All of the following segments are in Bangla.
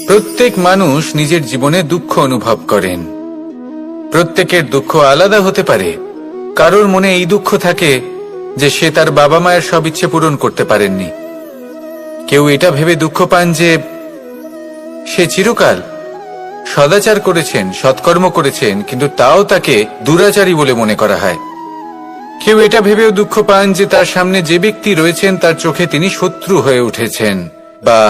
প্রত্যেক মানুষ নিজের জীবনে দুঃখ অনুভব করেন। প্রত্যেকের দুঃখ আলাদা হতে পারে। কারোর মনে এই দুঃখ থাকে যে সে তার বাবা মায়ের সব ইচ্ছে পূরণ করতে পারেননি। কেউ এটা ভেবে দুঃখ পান যে সে চিরকাল সদাচার করেছেন, সৎকর্ম করেছেন, কিন্তু তাও তাকে দুরাচারী বলে মনে করা হয়। কেউ এটা ভেবেও দুঃখ পান যে তার সামনে যে ব্যক্তি রয়েছেন তার চোখে তিনি শত্রু হয়ে উঠেছেন বা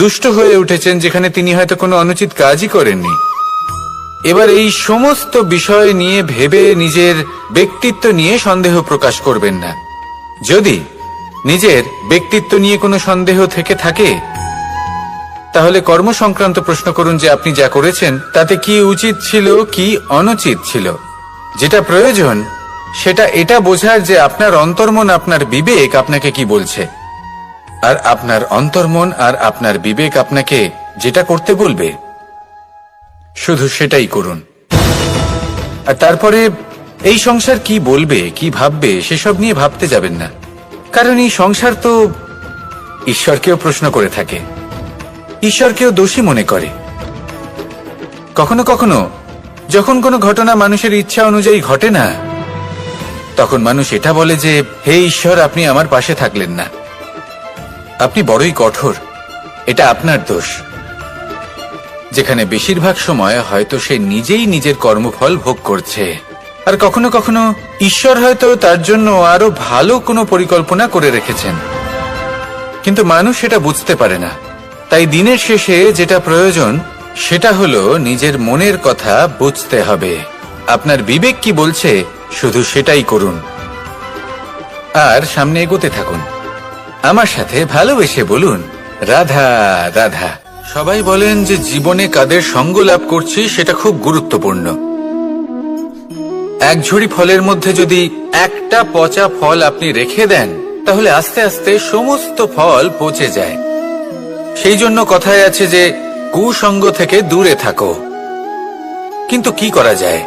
দুষ্ট হয়ে উঠেছেন, যেখানে তিনি হয়তো কোনো অনুচিত কাজই করেননি। এবার এই সমস্ত বিষয় নিয়ে ভেবে নিজের ব্যক্তিত্ব নিয়ে সন্দেহ প্রকাশ করবেন না। যদি নিজের ব্যক্তিত্ব নিয়ে কোনো সন্দেহ থেকে থাকে, তাহলে কর্ম সংক্রান্ত প্রশ্ন করুন যে আপনি যা করেছেন তাতে কি উচিত ছিল, কি অনুচিত ছিল। যেটা প্রয়োজন সেটা এটা বোঝার যে আপনার অন্তর্মন, আপনার বিবেক আপনাকে কি বলছে, আর আপনার অন্তর্মন আর আপনার বিবেক আপনাকে যেটা করতে বলবে শুধু সেটাই করুন। আর তারপরে এই সংসার কি বলবে, কি ভাববে সেসব নিয়ে ভাবতে যাবেন না। কারণ এই সংসার তো ঈশ্বরকেও প্রশ্ন করে থাকে, ঈশ্বরকেও দোষী মনে করে। কখনো কখনো যখন কোনো ঘটনা মানুষের ইচ্ছা অনুযায়ী ঘটে না, তখন মানুষ এটা বলে যে হে ঈশ্বর, আপনি আমার পাশে থাকলেন না, আপনি বড়ই কঠোর, এটা আপনার দোষ। যেখানে বেশিরভাগ সময় হয়তো সে নিজেই নিজের কর্মফল ভোগ করছে। আর কখনো কখনো ঈশ্বর হয়তো তার জন্য আরো ভালো কোনো পরিকল্পনা করে রেখেছেন, কিন্তু মানুষ এটা বুঝতে পারে না। তাই দিনের শেষে যেটা প্রয়োজন সেটা হলো নিজের মনের কথা বুঝতে হবে। আপনার বিবেক কি বলছে শুধু সেটাই করুন, আর সামনে এগোতে থাকুন। আমার সাথে ভালোবেসে বলুন, রাধা রাধা। সবাই বলেন যে জীবনে কাদের সঙ্গ লাভ করছি সেটা খুব গুরুত্বপূর্ণ। এক ঝুড়ি ফলের মধ্যে যদি একটা পচা ফল আপনি রেখে দেন, তাহলে আস্তে আস্তে সমস্ত ফল পচে যায়। সেই জন্য কথায় আছে যে কুসঙ্গ থেকে দূরে থাকো। কিন্তু কি করা যায়?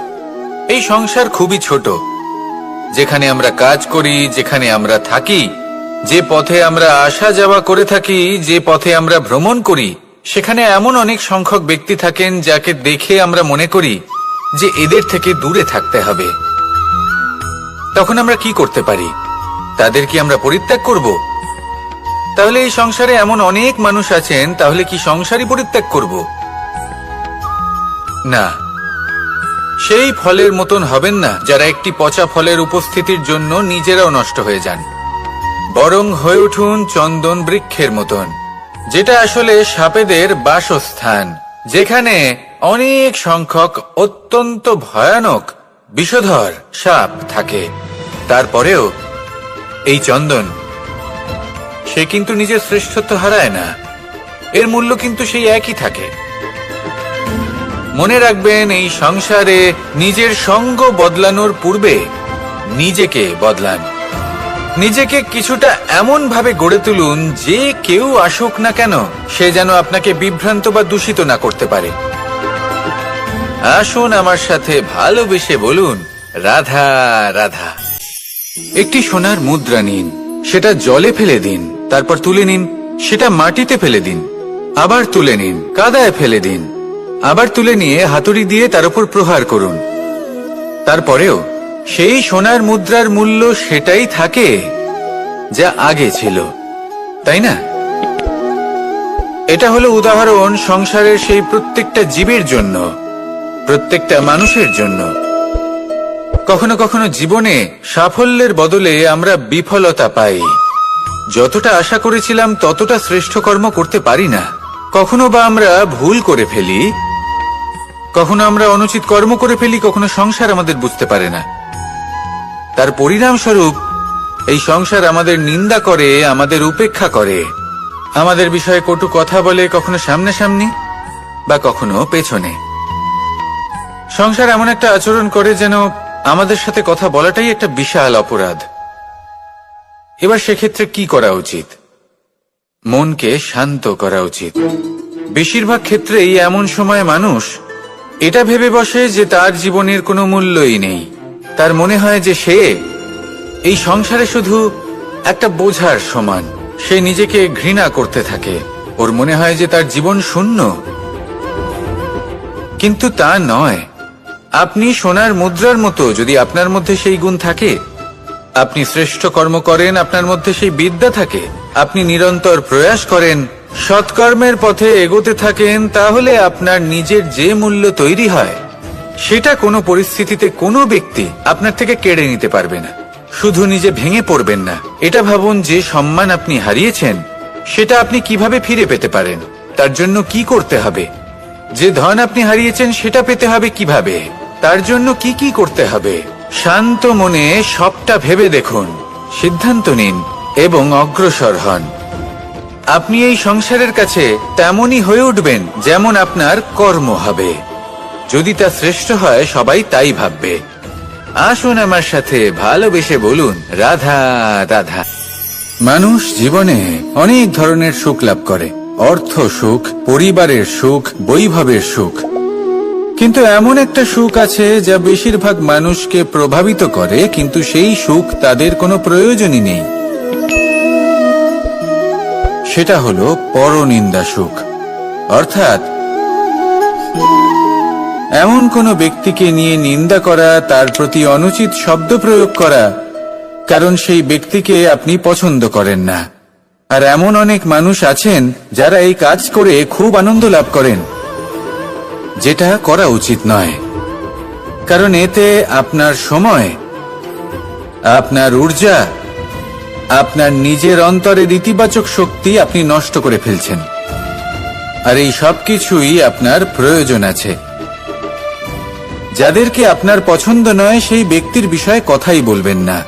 এই সংসার খুবই ছোট। যেখানে আমরা কাজ করি, যেখানে আমরা থাকি, যে পথে আমরা আসা যাওয়া করে থাকি, যে পথে আমরা ভ্রমণ করি, সেখানে এমন অনেক সংখ্যক ব্যক্তি থাকেন যাকে দেখে আমরা মনে করি যে এদের থেকে দূরে থাকতে হবে। তখন আমরা কি করতে পারি? তাদের কি আমরা পরিত্যাগ করব? তাহলে এই সংসারে এমন অনেক মানুষ আছেন, তাহলে কি সংসারই পরিত্যাগ করব? না, সেই ফলের মতন হবেন না যারা একটি পচা ফলের উপস্থিতির জন্য নিজেরাও নষ্ট হয়ে যান। বরং হয়ে উঠুন চন্দন বৃক্ষের মতন, যেটা আসলে সাপেদের বাসস্থান, যেখানে অনেক সংখ্যক অত্যন্ত ভয়ানক বিষধর সাপ থাকে। তারপরেও এই চন্দন, সে কিন্তু নিজের শ্রেষ্ঠত্ব হারায় না, এর মূল্য কিন্তু সেই একই থাকে। মনে রাখবেন, এই সংসারে নিজের সঙ্গ বদলানোর পূর্বে নিজেকে বদলান। নিজেকে কিছুটা এমন ভাবে গড়ে তুলুন যে কেউ আসুক না কেন সে যেন আপনাকে বিভ্রান্ত বা দূষিত না করতে পারে। আসুন আমার সাথে ভালোবেসে বলুন, রাধা রাধা। একটি সোনার মুদ্রা নিন, সেটা জলে ফেলে দিন, তারপর তুলে নিন, সেটা মাটিতে ফেলে দিন, আবার তুলে নিন, কাদায় ফেলে দিন, আবার তুলে নিয়ে হাতুড়ি দিয়ে তার উপর প্রহার করুন। তারপরেও সেই সোনার মুদ্রার মূল্য সেটাই থাকে যা আগে ছিল, তাই না? এটা হলো উদাহরণ সংসারের সেই প্রত্যেকটা জীবের জন্য, প্রত্যেকটা মানুষের জন্য। কখনো কখনো জীবনে সাফল্যের বদলে আমরা বিফলতা পাই। যতটা আশা করেছিলাম ততটা শ্রেষ্ঠ কর্ম করতে পারি না। কখনো বা আমরা ভুল করে ফেলি, কখনো আমরা অনুচিত কর্ম করে ফেলি, কখনো সংসার আমাদের বুঝতে পারে না। তার পরিণামস্বরূপ এই সংসার আমাদের নিন্দা করে, আমাদের উপেক্ষা করে, আমাদের বিষয়ে কটু কথা বলে, কখনো সামনাসামনি বা কখনো পেছনে। সংসার এমন একটা আচরণ করে যেন আমাদের সাথে কথা বলাটাই একটা বিশাল অপরাধ। এবার সেক্ষেত্রে কি করা উচিত? মনকে শান্ত করা উচিত। বেশিরভাগ ক্ষেত্রেই এমন সময় মানুষ এটা ভেবে বসে যে তার জীবনের কোনো মূল্যই নেই। তার মনে হয় যে সে এই সংসারে শুধু একটা বোঝার সমান। সে নিজেকে ঘৃণা করতে থাকে। ওর মনে হয় যে তার জীবন শূন্য, কিন্তু তা নয়। আপনি সোনার মুদ্রার মতো, যদি আপনার মধ্যে সেই গুণ থাকে, আপনি শ্রেষ্ঠ কর্ম করেন, আপনার মধ্যে সেই বিদ্যা থাকে, আপনি নিরন্তর প্রয়াস করেন, সৎকর্মের পথে এগোতে থাকেন, তাহলে আপনার নিজের যে মূল্য তৈরি হয় সেটা কোনো পরিস্থিতিতে কোনো ব্যক্তি আপনার থেকে কেড়ে নিতে পারবে না। শুধু নিজে ভেঙে পড়বেন না, এটা ভাবুন যে সম্মান আপনি হারিয়েছেন সেটা আপনি কিভাবে ফিরে পেতে পারেন, তার জন্য কি করতে হবে। যে ধন আপনি হারিয়েছেন সেটা পেতে হবে কিভাবে, তার জন্য কি কি করতে হবে। শান্ত মনে সবটা ভেবে দেখুন, সিদ্ধান্ত নিন এবং অগ্রসর হন। আপনি এই সংসারের কাছে তেমনই হয়ে উঠবেন যেমন আপনার কর্ম হবে। যদি তা শ্রেষ্ঠ হয় সবাই তাই ভাববে। আসুন আমার সাথে ভালোবেসে বলুন, রাধা রাধা। মানুষ জীবনে অনেক ধরনের সুখ লাভ করে, অর্থ সুখ, পরিবারের সুখ, বৈভবের সুখ। কিন্তু এমন একটা সুখ আছে যা বেশিরভাগ মানুষকে প্রভাবিত করে, কিন্তু সেই সুখ তাদের কোনো প্রয়োজনই নেই। সেটা হলো পরনিন্দা সুখ। অর্থাৎ এমন কোনো ব্যক্তিকে নিয়ে নিন্দা করা, তার প্রতি অনুচিত শব্দ প্রয়োগ করা, কারণ সেই ব্যক্তিকে আপনি পছন্দ করেন না। আর এমন অনেক মানুষ আছেন যারা এই কাজ করে খুব আনন্দ লাভ করেন, যেটা করা উচিত নয়। কারণ এতে আপনার সময়, আপনার ঊর্জা, আপনার নিজের অন্তরের ইতিবাচক শক্তি আপনি নষ্ট করে ফেলছেন। আর এই সব কিছুই আপনার প্রয়োজন আছে। যাদেরকে আপনার পছন্দ নয় সেই ব্যক্তির বিষয়ে কথাই বলবেন না।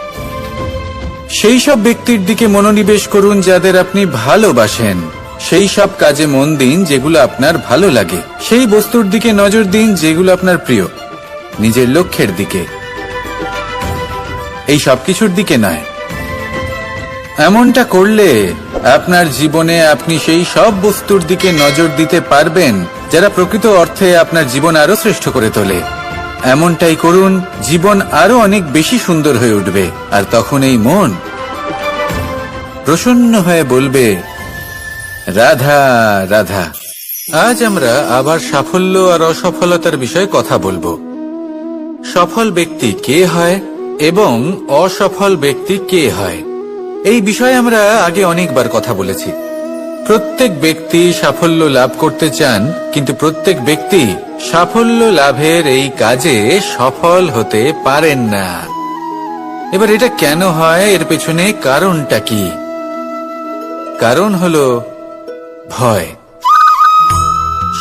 সেই সব ব্যক্তির দিকে মনোনিবেশ করুন যাদের আপনি ভালোবাসেন। সেই সব কাজে মন দিন যেগুলো আপনার ভালো লাগে। সেই বস্তুর দিকে নজর দিন যেগুলো আপনার প্রিয়, নিজের লক্ষ্যের দিকে, এই সব কিছুর দিকে নয়। এমনটা করলে আপনার জীবনে আপনি সেই সব বস্তুর দিকে নজর দিতে পারবেন যারা প্রকৃত অর্থে আপনার জীবন আরো শ্রেষ্ঠ করে তোলে। এমনটাই করুন, জীবন আরো অনেক বেশি সুন্দর হয়ে উঠবে। আর তখন এই মন প্রসন্ন হয়ে বলবে, রাধা রাধা। আজ আমরা আবার সাফল্য আর অসফলতার বিষয়ে কথা বলবো। সফল ব্যক্তি কে হয় এবং অসফল ব্যক্তি কে হয়, এই বিষয়ে আমরা আগে অনেকবার কথা বলেছি। প্রত্যেক ব্যক্তি সাফল্য লাভ করতে চান, কিন্তু প্রত্যেক ব্যক্তি সাফল্য লাভের এই কাজে সফল হতে পারেন না। এবার এটা কেন হয়, এর পেছনে কারণটা কি? কারণ হলো ভয়।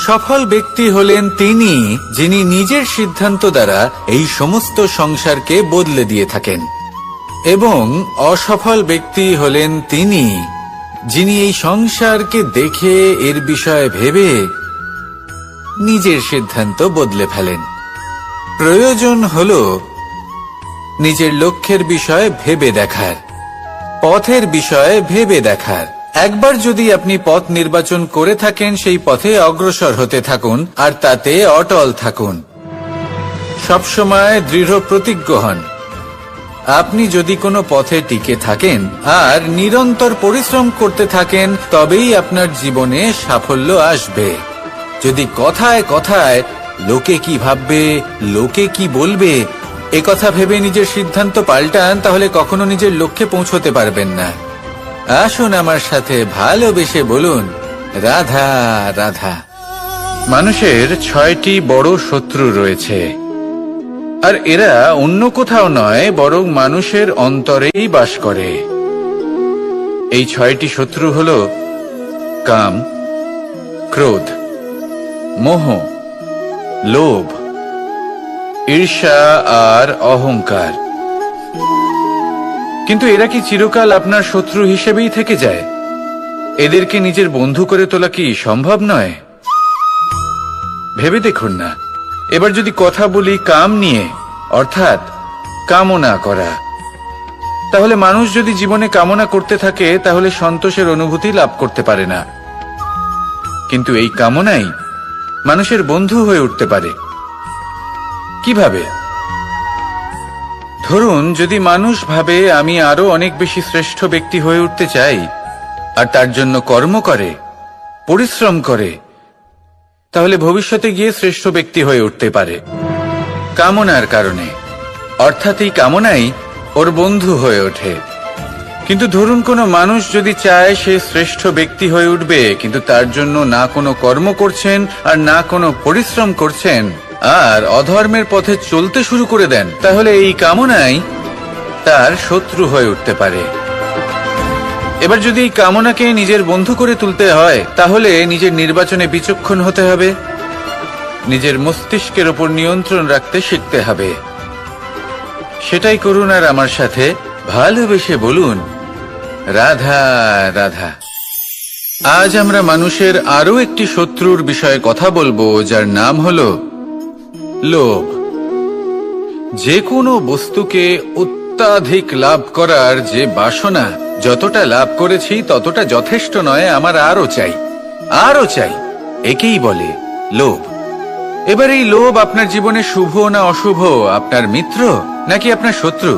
সফল ব্যক্তি হলেন তিনি যিনি নিজের সিদ্ধান্ত দ্বারা এই সমস্ত সংসারকে বদলে দিয়ে থাকেন, এবং অসফল ব্যক্তি হলেন তিনি যিনি এই সংসারকে দেখে এর বিষয়ে ভেবে নিজের সিদ্ধান্ত বদলে ফেলেন। প্রয়োজন হলো নিজের লক্ষ্যের বিষয়ে ভেবে দেখার, পথের বিষয়ে ভেবে দেখার। একবার যদি আপনি পথ নির্বাচন করে থাকেন, সেই পথে অগ্রসর হতে থাকুন আর তাতে অটল থাকুন। সবসময় দৃঢ় প্রতিজ্ঞ হন। আপনি যদি কোনো পথে টিকে থাকেন আর নিরন্তর পরিশ্রম করতে থাকেন, তবেই আপনার জীবনে সাফল্য আসবে। যদি কথায় কথায় লোকে কি ভাববে, লোকে কি বলবে, একথা ভেবে নিজের সিদ্ধান্ত পাল্টান, তাহলে কখনো নিজের লক্ষ্যে পৌঁছতে পারবেন না। আসুন আমার সাথে ভালোবেসে বলুন, রাধা রাধা। মানুষের 6টি বড় শত্রু রয়েছে, আর এরা অন্য কোথাও নয়, বরং মানুষের অন্তরেই বাস করে। এই 6টি শত্রু হল কাম, ক্রোধ, মোহ, লোভ, ঈর্ষা আর অহংকার। কিন্তু এরা কি চিরকাল আপনার শত্রু হিসেবেই থেকে যায়? এদেরকে নিজের বন্ধু করে তোলা কি সম্ভব নয়? ভেবে দেখুন না। এবার যদি কথা বলি কাম নিয়ে, অর্থাৎ কামনা করা, তাহলে মানুষ যদি জীবনে কামনা করতে থাকে তাহলে সন্তোষের অনুভূতি লাভ করতে পারে না। কিন্তু এই কামনাই মানুষের বন্ধু হয়ে উঠতে পারে। কিভাবে? ধরুন, যদি মানুষ ভাবে আমি আরো অনেক বেশি শ্রেষ্ঠ ব্যক্তি হয়ে উঠতে চাই, আর তার জন্য কর্ম করে, পরিশ্রম করে, তাহলে ভবিষ্যতে গিয়ে শ্রেষ্ঠ ব্যক্তি হয়ে উঠতে পারে কামনার কারণে। অর্থাৎ এই কামনাই ওর বন্ধু হয়ে ওঠে। কিন্তু ধরুন কোনো মানুষ যদি চায় সে শ্রেষ্ঠ ব্যক্তি হয়ে উঠবে, কিন্তু তার জন্য না কোনো কর্ম করছেন আর না কোনো পরিশ্রম করছেন, আর অধর্মের পথে চলতে শুরু করে দেন, তাহলে এই কামনাই তার শত্রু হয়ে উঠতে পারে। এবার যদি এই কামনাকে নিজের বন্ধু করে তুলতে হয়, তাহলে নিজের নির্বাচনে বিচক্ষণ হতে হবে, নিজের মস্তিষ্কের ওপর নিয়ন্ত্রণ রাখতে শিখতে হবে। সেটাই করুন আর আমার সাথে ভালোবেসে বলুন, রাধা রাধা। আজ আমরা মানুষের আরো একটি শত্রুর বিষয়ে কথা বলবো, যার নাম হলো লোভ। যে কোনো বস্তুকে অত্যাধিক লাভ করার যে বাসনা, যতটা লাভ করেছি ততটা যথেষ্ট নয়, আমার আরো চাই, আরো চাই, একেই বলে লোভ। এবার এই লোভ আপনার জীবনে শুভ না অশুভ, আপনার মিত্র নাকি আপনার শত্রু,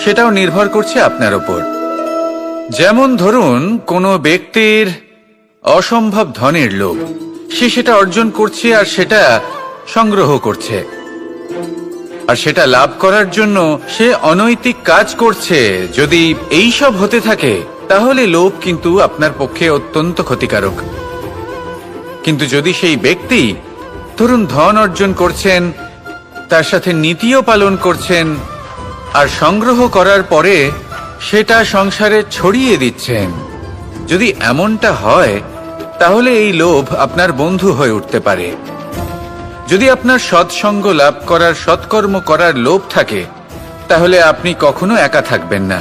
সেটাও নির্ভর করছে আপনার ওপর। যেমন ধরুন কোনো ব্যক্তির অসম্ভব ধনের লোভ, সে সেটা অর্জন করছে আর সেটা সংগ্রহ করছে, আর সেটা লাভ করার জন্য সে অনৈতিক কাজ করছে। যদি এই সব হতে থাকে তাহলে লোভ কিন্তু আপনার পক্ষে অত্যন্ত ক্ষতিকারক। কিন্তু যদি সেই ব্যক্তি ধরুন ধন অর্জন করছেন, তার সাথে নীতিও পালন করছেন, আর সংগ্রহ করার পরে সেটা সংসারে ছড়িয়ে দিচ্ছেন, যদি এমনটা হয় তাহলে এই লোভ আপনার বন্ধু হয়ে উঠতে পারে। যদি আপনার সৎসঙ্গ লাভ করার, সৎকর্ম করার লোভ থাকে, তাহলে আপনি কখনো একা থাকবেন না।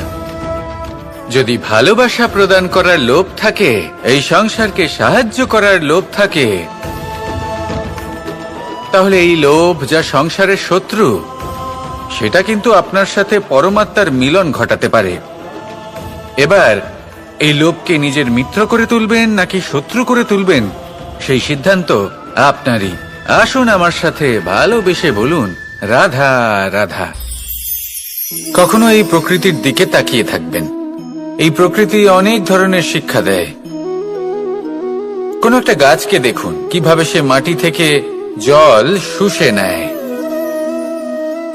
যদি ভালোবাসা প্রদান করার লোভ থাকে, এই সংসারকে সাহায্য করার লোভ থাকে, তাহলে এই লোভ যা সংসারের শত্রু, সেটা কিন্তু আপনার সাথে পরমাত্মার মিলন ঘটাতে পারে। এবার এই লোভকে নিজের মিত্র করে তুলবেন নাকি শত্রু করে তুলবেন, সেই সিদ্ধান্ত আপনারই। আসুন আমার সাথে ভালোবেসে বলুন, রাধা রাধা। কখনো এই প্রকৃতির দিকে তাকিয়ে থাকবেন। এই প্রকৃতি অনেক ধরনের শিক্ষা দেয়। কোন একটা গাছকে দেখুন কিভাবে সে মাটি থেকে জল শুষে নেয়।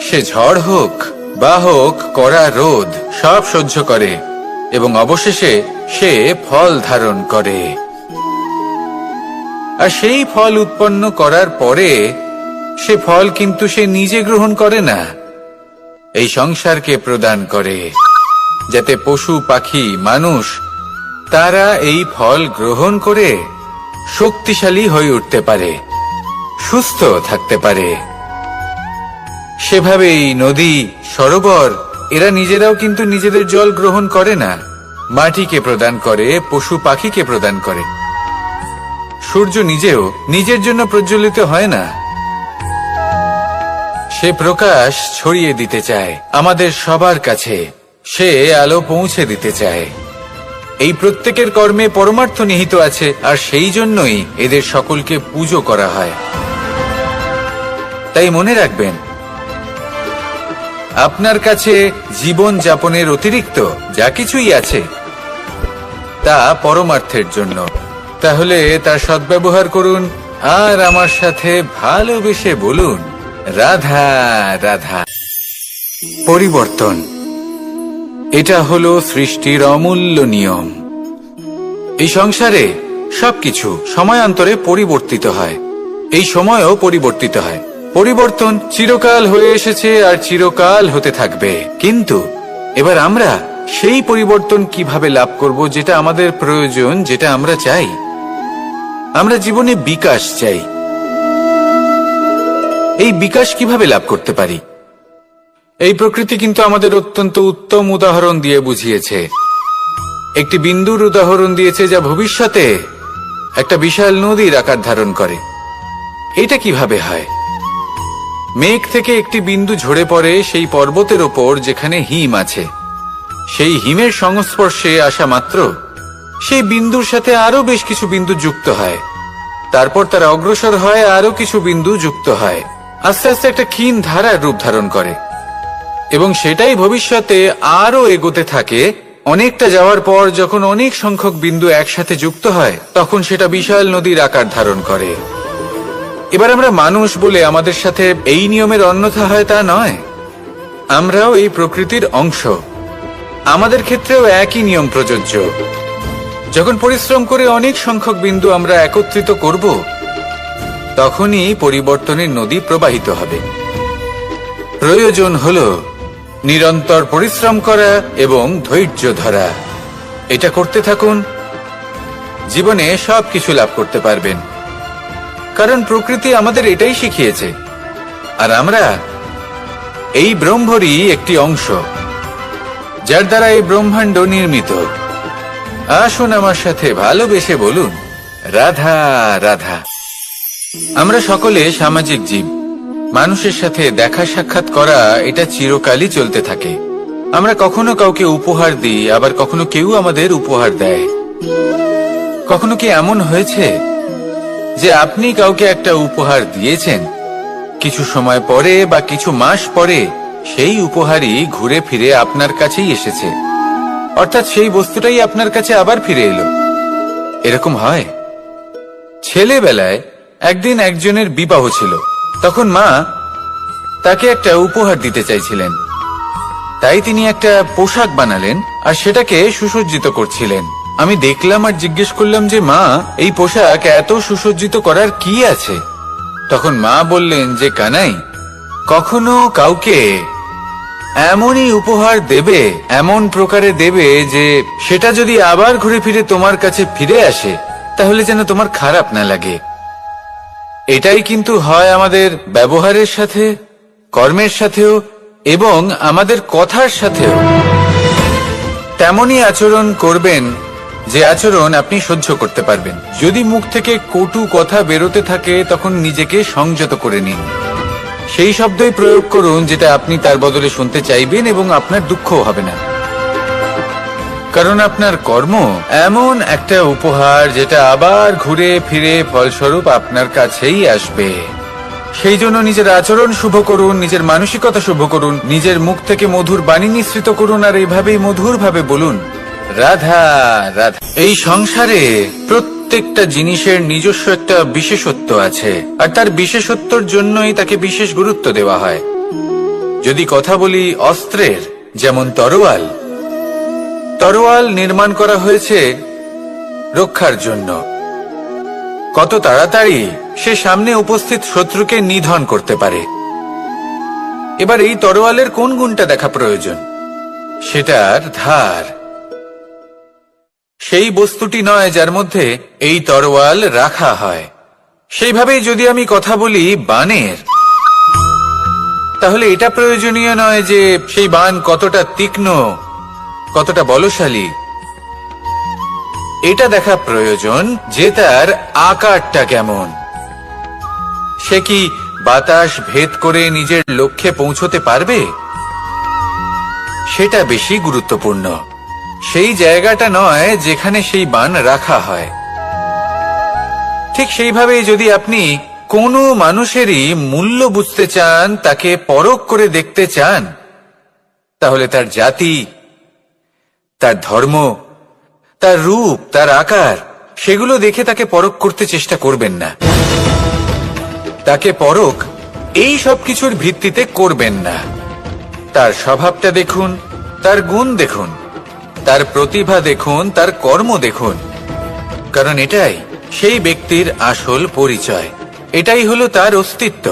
সে ঝড় হোক বা হোক কড়া রোদ, সব সহ্য করে এবং অবশেষে সে ফল ধারণ করে। আর সেই ফল উৎপন্ন করার পরে সে ফল কিন্তু সে নিজে গ্রহণ করে না, এই সংসারকে প্রদান করে, যাতে পশু পাখি মানুষ তারা এই ফল গ্রহণ করে শক্তিশালী হয়ে উঠতে পারে, সুস্থ থাকতে পারে। সেভাবেই নদী, সরোবর এরা নিজেরাও কিন্তু নিজেদের জল গ্রহণ করে না, মাটিকে প্রদান করে, পশু পাখিকে প্রদান করে। সূর্য নিজেও নিজের জন্য প্রজ্বলিত হয় না, সে প্রকাশ ছড়িয়ে দিতে চায় আমাদের সবার কাছে, সে আলো পৌঁছে দিতে চায়। এই প্রত্যেকের কর্মে পরমার্থ নিহিত আছে, আর সেই জন্যই এদের সকলকে পুজো করা হয়। তাই মনে রাখবেন, আপনার কাছে জীবন যাপনের অতিরিক্ত যা কিছুই আছে তা পরমার্থের জন্য। তাহলে তার সদ্ব্যবহার করুন আর আমার সাথে ভালোবেসে বলুন, রাধা রাধা। পরিবর্তন, এটা হলো সৃষ্টির অমূল্য নিয়ম। এই সংসারে সবকিছু সময়ান্তরে পরিবর্তিত হয়, এই সময়ও পরিবর্তিত হয়। পরিবর্তন চিরকাল হয়ে এসেছে আর চিরকাল হতে থাকবে। কিন্তু এবার আমরা সেই পরিবর্তন কিভাবে লাভ করব, যেটা আমাদের প্রয়োজন, যেটা আমরা চাই। আমরা জীবনে বিকাশ চাই। এই বিকাশ কিভাবে লাভ করতে পারি? এই প্রকৃতি কিন্তু আমাদের অত্যন্ত উত্তম উদাহরণ দিয়ে বুঝিয়েছে। একটি বিন্দুর উদাহরণ দিয়েছে, যা ভবিষ্যতে একটা বিশাল নদীর আকার ধারণ করে। এটা কিভাবে হয়? মেঘ থেকে একটি বিন্দু ঝরে পড়ে সেই পর্বতের ওপর যেখানে হিম আছে। সেই হিমের সংস্পর্শে আসা মাত্র সেই বিন্দুর সাথে আরো বেশ কিছু বিন্দু যুক্ত হয়, তারপর তারা অগ্রসর হয়, আরো কিছু বিন্দু যুক্ত হয়, আস্তে আস্তে একটা ক্ষীণ ধারার রূপ ধারণ করে, এবং সেটাই ভবিষ্যতে আরো এগোতে থাকে। অনেকটা যাওয়ার পর যখন অনেক সংখ্যক বিন্দু একসাথে যুক্ত হয়, তখন সেটা বিশাল নদীর আকার ধারণ করে। এবার আমরা মানুষ বলে আমাদের সাথে এই নিয়মের অন্যথা হয় তা নয়। আমরাও এই প্রকৃতির অংশ, আমাদের ক্ষেত্রেও একই নিয়ম প্রযোজ্য। যখন পরিশ্রম করে অনেক সংখ্যক বিন্দু আমরা একত্রিত করব, তখনই পরিবর্তনের নদী প্রবাহিত হবে। প্রয়োজন হলো নিরন্তর পরিশ্রম করা এবং ধৈর্য ধরা। এটা করতে থাকুন, জীবনে সবকিছু লাভ করতে পারবেন। কারণ প্রকৃতি আমাদের এটাই শিখিয়েছে, আর আমরা এই ব্রহ্মরই একটি অংশ, যার দ্বারা এই ব্রহ্মাণ্ড নির্মিত। আসুন আমার সাথে ভালোবেসে বলুন, রাধা রাধা। আমরা সকলে সামাজিক জীব। মানুষের সাথে দেখা সাক্ষাৎ করা এটা চিরকালই চলতে থাকে। আমরা কখনো কাউকে উপহার দিই, আবার কখনো কেউ আমাদের উপহার দেয়। কখনো কি এমন হয়েছে যে আপনি কাউকে একটা উপহার দিয়েছেন, কিছু সময় পরে বা কিছু মাস পরে সেই উপহারই ঘুরে ফিরে আপনার কাছেই এসেছে, অর্থাৎ সেই বস্তুটাই আপনার কাছে আবার ফিরে এলো? এরকম হয়। ছেলেবেলায় একদিন একজনের বিবাহ ছিল, তখন মা তাকে একটা উপহার দিতে চাইছিলেন। তাই তিনি একটা পোশাক বানালেন আর সেটাকে সুসজ্জিত করছিলেন। আমি দেখলাম আর জিজ্ঞেস করলাম যে মা, এই পোশাক এত সুসজ্জিত করার কি আছে? তখন মা বললেন যে কানাই, কখনো কাউকে এমনই উপহার দেবে, এমন প্রকারে দেবে যে সেটা যদি আবার ঘুরে ফিরে তোমার কাছে ফিরে আসে, তাহলে যেন তোমার খারাপ না লাগে। এটাই কিন্তু হয় আমাদের ব্যবহারের সাথে, কর্মের সাথেও এবং আমাদের কথার সাথেও। তেমনই আচরণ করবেন যে আচরণ আপনি সহ্য করতে পারবেন। যদি মুখ থেকে কটু কথা বেরোতে থাকে, তখন নিজেকে সংযত করে নিন। সেই শব্দই প্রয়োগ করুন যেটা আপনি তার বদলে শুনতে চাইবেন, এবং আপনার দুঃখও হবে না। কারণ আপনার কর্ম এমন একটা উপহার যেটা আবার ঘুরে ফিরে ফলস্বরূপ আপনার কাছেই আসবে। সেই জন্য নিজের আচরণ শুভ করুন, নিজের মানসিকতা শুভ করুন, নিজের মুখ থেকে মধুর বাণী নিঃসৃত করুন, আর এইভাবেই মধুর ভাবে বলুন, রাধা রাধা। এই সংসারে প্রত্যেকটা জিনিসের নিজস্ব একটা বিশেষত্ব আছে, আর তার বিশেষত্বর জন্যই তাকে বিশেষ গুরুত্ব দেওয়া হয়। যদি কথা বলি অস্ত্রের, যেমন তরোয়াল। তরোয়াল নির্মাণ করা হয়েছে রক্ষার জন্য। কত তাড়াতাড়ি সে সামনে উপস্থিত শত্রুকে নিধন করতে পারে। এবার এই তরোয়ালের কোন গুণটা দেখা প্রয়োজন? সেটার ধার। সেই বস্তুটি নয় যার মধ্যে এই তরোয়াল রাখা হয়। সেইভাবেই যদি আমি কথা বলি বাণের, তাহলে এটা প্রয়োজনীয় নয় যে সেই বাণ কতটা তীক্ষ্ণ, কতটা বলশালী। এটা দেখা প্রয়োজন যে তার আকারটা কেমন। সে কি বাতাস ভেদ করে নিজের লক্ষ্যে পৌঁছতে পারবে? সেটা বেশি গুরুত্বপূর্ণ। সেই জায়গাটা নয় যেখানে সেই বাণ রাখা হয়। ঠিক সেইভাবেই যদি আপনি কোনো মানুষেরই মূল্য বুঝতে চান, তাকে পরখ করে দেখতে চান, তাহলে তার জাতি, তার ধর্ম, তার রূপ, তার আকার, সেগুলো দেখে তাকে পরখ করতে চেষ্টা করবেন না। তাকে পরখ এই সব কিছুর ভিত্তিতে করবেন না। তার স্বভাবটা দেখুন, তার গুণ দেখুন, তার প্রতিভা দেখুন, তার কর্ম দেখুন। কারণ এটাই সেই ব্যক্তির আসল পরিচয়, এটাই হলো তার অস্তিত্ব।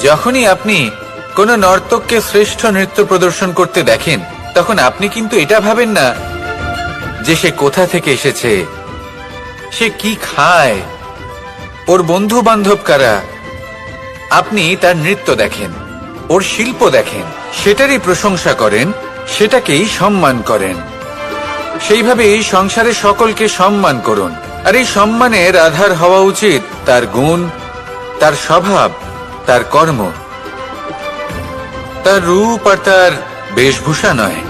যখনই আপনি কোনো নর্তককে শ্রেষ্ঠ নৃত্য প্রদর্শন করতে দেখেন, তখন আপনি কিন্তু এটা ভাবেন না যে সে কোথা থেকে এসেছে, সে কি খায়, ওর বন্ধু বান্ধব কারা। আপনি তার নৃত্য দেখেন, ওর শিল্প দেখেন, সেটারই প্রশংসা করেন, সেটাকেই সম্মান করেন। সেইভাবেই সংসারে সকলকে সম্মান করুন। আর এই সম্মানের আধার হওয়া উচিত তার গুণ, তার স্বভাব, তার কর্ম, তার রূপ আর তার বেশভূষা নয়।